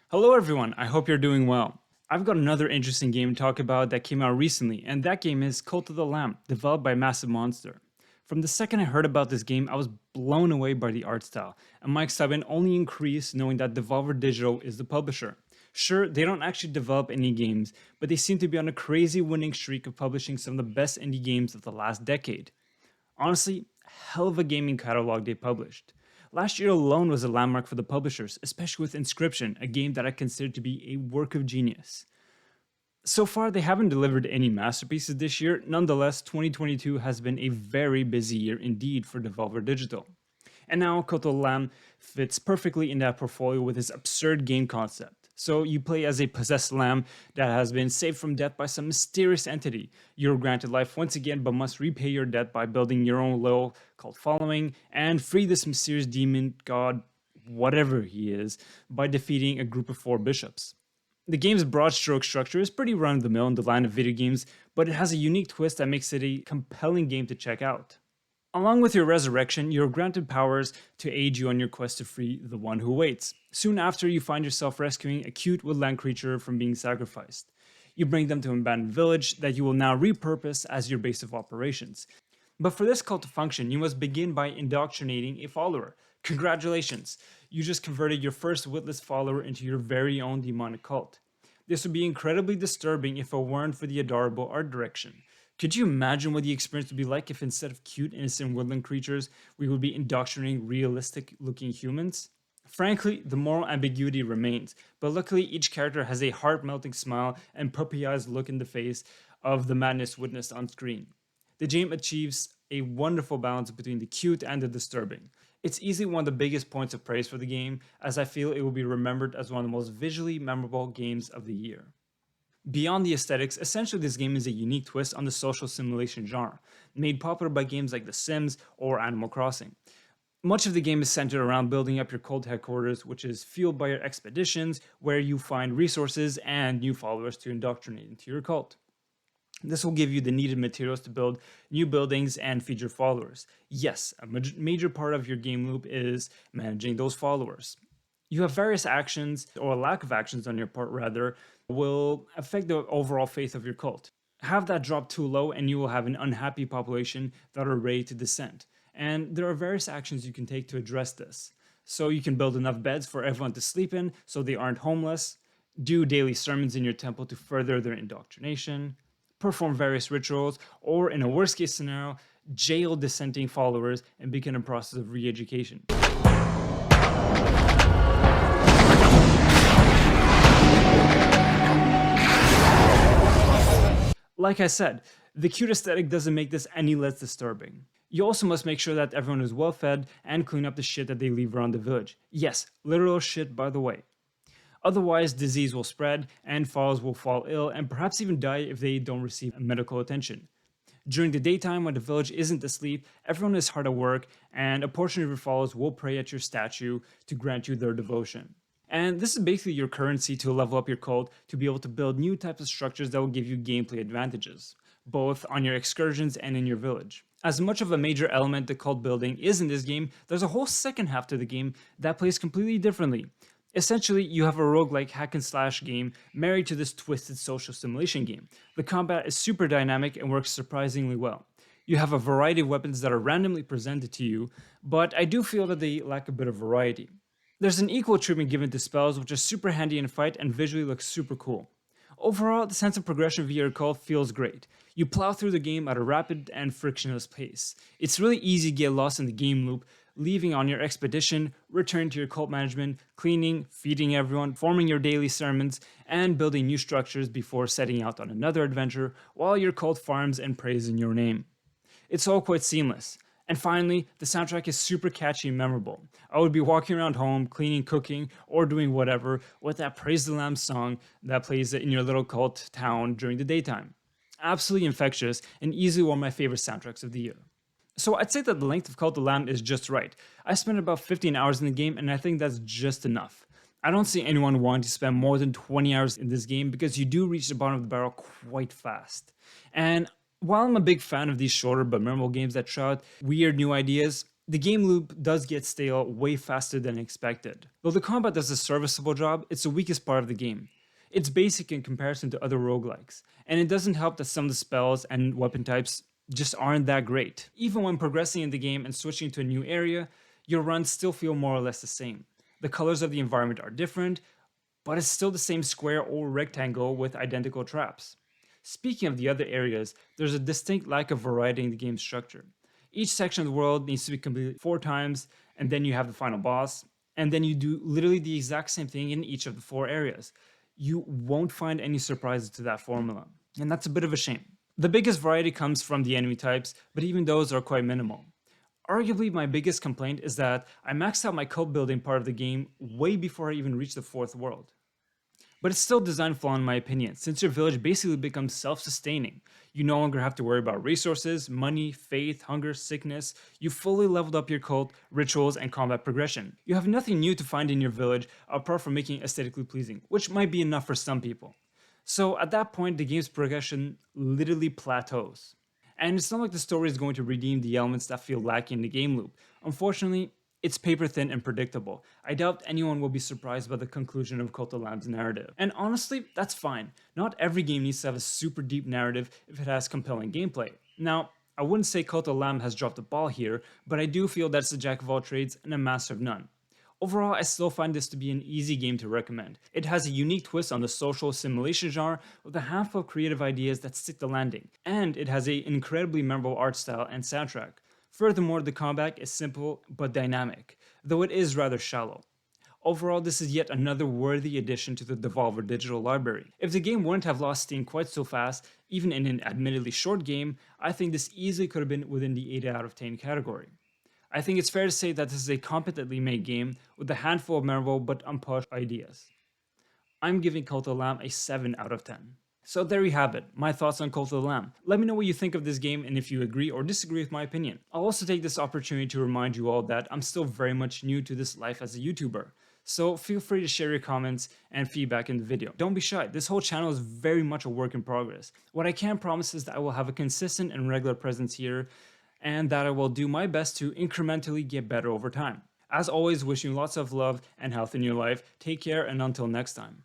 Hello everyone, I hope you're doing well. I've got another interesting game to talk about that came out recently, and that game is Cult of the Lamb, developed by Massive Monster. From the second I heard about this game, I was blown away by the art style, and my excitement only increased knowing that Devolver Digital is the publisher. Sure, they don't actually develop any games, but they seem to be on a crazy winning streak of publishing some of the best indie games of the last decade. Honestly, hell of a gaming catalog they published. Last year alone was a landmark for the publishers, especially with Inscription, a game that I consider to be a work of genius. So far, they haven't delivered any masterpieces this year. Nonetheless, 2022 has been a very busy year indeed for Devolver Digital. And now Kotal Lamb fits perfectly in that portfolio with his absurd game concept. So you play as a possessed lamb that has been saved from death by some mysterious entity. You're granted life once again, but must repay your debt by building your own little cult following and free this mysterious demon god, whatever he is, by defeating a group of 4 bishops. The game's broad stroke structure is pretty run of the mill in the line of video games, but it has a unique twist that makes it a compelling game to check out. Along with your resurrection, you're granted powers to aid you on your quest to free the one who waits. Soon after, you find yourself rescuing a cute woodland creature from being sacrificed. You bring them to an abandoned village that you will now repurpose as your base of operations. But for this cult to function, you must begin by indoctrinating a follower. Congratulations! You just converted your first witless follower into your very own demonic cult. This would be incredibly disturbing if it weren't for the adorable art direction. Could you imagine what the experience would be like if instead of cute, innocent woodland creatures, we would be indoctrinating realistic looking humans? Frankly, the moral ambiguity remains, but luckily each character has a heart melting smile and puppy eyes look in the face of the madness witnessed on screen. The game achieves a wonderful balance between the cute and the disturbing. It's easily one of the biggest points of praise for the game, as I feel it will be remembered as one of the most visually memorable games of the year. Beyond the aesthetics, essentially this game is a unique twist on the social simulation genre, made popular by games like The Sims or Animal Crossing. Much of the game is centered around building up your cult headquarters, which is fueled by your expeditions, where you find resources and new followers to indoctrinate into your cult. This will give you the needed materials to build new buildings and feed your followers. Yes, a major part of your game loop is managing those followers. You have various actions, or lack of actions on your part rather, will affect the overall faith of your cult. Have that drop too low and you will have an unhappy population that are ready to dissent. And there are various actions you can take to address this. So you can build enough beds for everyone to sleep in so they aren't homeless, do daily sermons in your temple to further their indoctrination, perform various rituals, or in a worst case scenario, jail dissenting followers and begin a process of re-education. Like I said, the cute aesthetic doesn't make this any less disturbing. You also must make sure that everyone is well fed and clean up the shit that they leave around the village. Yes, literal shit by the way. Otherwise, disease will spread and followers will fall ill and perhaps even die if they don't receive medical attention. During the daytime when the village isn't asleep, everyone is hard at work and a portion of your followers will pray at your statue to grant you their devotion. And this is basically your currency to level up your cult to be able to build new types of structures that will give you gameplay advantages, both on your excursions and in your village. As much of a major element the cult building is in this game, there's a whole second half to the game that plays completely differently. Essentially, you have a roguelike hack and slash game married to this twisted social simulation game. The combat is super dynamic and works surprisingly well. You have a variety of weapons that are randomly presented to you, but I do feel that they lack a bit of variety. There's an equal treatment given to spells, which is super handy in a fight and visually looks super cool. Overall, the sense of progression via your cult feels great. You plow through the game at a rapid and frictionless pace. It's really easy to get lost in the game loop, leaving on your expedition, returning to your cult management, cleaning, feeding everyone, forming your daily sermons, and building new structures before setting out on another adventure while your cult farms and prays in your name. It's all quite seamless. And finally, the soundtrack is super catchy and memorable. I would be walking around home, cleaning, cooking, or doing whatever with that Praise the Lamb song that plays in your little cult town during the daytime. Absolutely infectious and easily one of my favorite soundtracks of the year. So I'd say that the length of Cult of the Lamb is just right. I spent about 15 hours in the game and I think that's just enough. I don't see anyone wanting to spend more than 20 hours in this game because you do reach the bottom of the barrel quite fast. And while I'm a big fan of these shorter but memorable games that try out weird new ideas, The game loop does get stale way faster than expected. Though the combat does a serviceable job, it's the weakest part of the game. It's basic in comparison to other roguelikes, and it doesn't help that some of the spells and weapon types just aren't that great. Even when progressing in the game and switching to a new area, your runs still feel more or less the same. The colors of the environment are different, but it's still the same square or rectangle with identical traps. Speaking of the other areas, there's a distinct lack of variety in the game's structure. Each section of the world needs to be completed 4 times, and then you have the final boss, and then you do literally the exact same thing in each of the 4 areas. You won't find any surprises to that formula, and that's a bit of a shame. The biggest variety comes from the enemy types, but even those are quite minimal. Arguably, my biggest complaint is that I maxed out my cult building part of the game way before I even reached the 4th world. But it's still a design flaw in my opinion, since your village basically becomes self-sustaining. You no longer have to worry about resources, money, faith, hunger, sickness. You fully leveled up your cult, rituals, and combat progression. You have nothing new to find in your village apart from making it aesthetically pleasing, which might be enough for some people. So at that point, the game's progression literally plateaus. And it's not like the story is going to redeem the elements that feel lacking in the game loop. Unfortunately, it's paper thin and predictable. I doubt anyone will be surprised by the conclusion of Cult of Lamb's narrative. And honestly, that's fine. Not every game needs to have a super deep narrative if it has compelling gameplay. Now, I wouldn't say Cult of Lamb has dropped the ball here, but I do feel that it's a jack of all trades and a master of none. Overall, I still find this to be an easy game to recommend. It has a unique twist on the social simulation genre with a handful of creative ideas that stick the landing, and it has an incredibly memorable art style and soundtrack. Furthermore, the combat is simple but dynamic, though it is rather shallow. Overall, this is yet another worthy addition to the Devolver Digital library. If the game wouldn't have lost steam quite so fast, even in an admittedly short game, I think this easily could have been within the 8 out of 10 category. I think it's fair to say that this is a competently made game with a handful of memorable but unpolished ideas. I'm giving Cult of the Lamb a 7 out of 10. So there you have it, my thoughts on Cult of the Lamb. Let me know what you think of this game and if you agree or disagree with my opinion. I'll also take this opportunity to remind you all that I'm still very much new to this life as a YouTuber. So feel free to share your comments and feedback in the video. Don't be shy, this whole channel is very much a work in progress. What I can promise is that I will have a consistent and regular presence here, and that I will do my best to incrementally get better over time. As always, wishing you lots of love and health in your life. Take care, and until next time.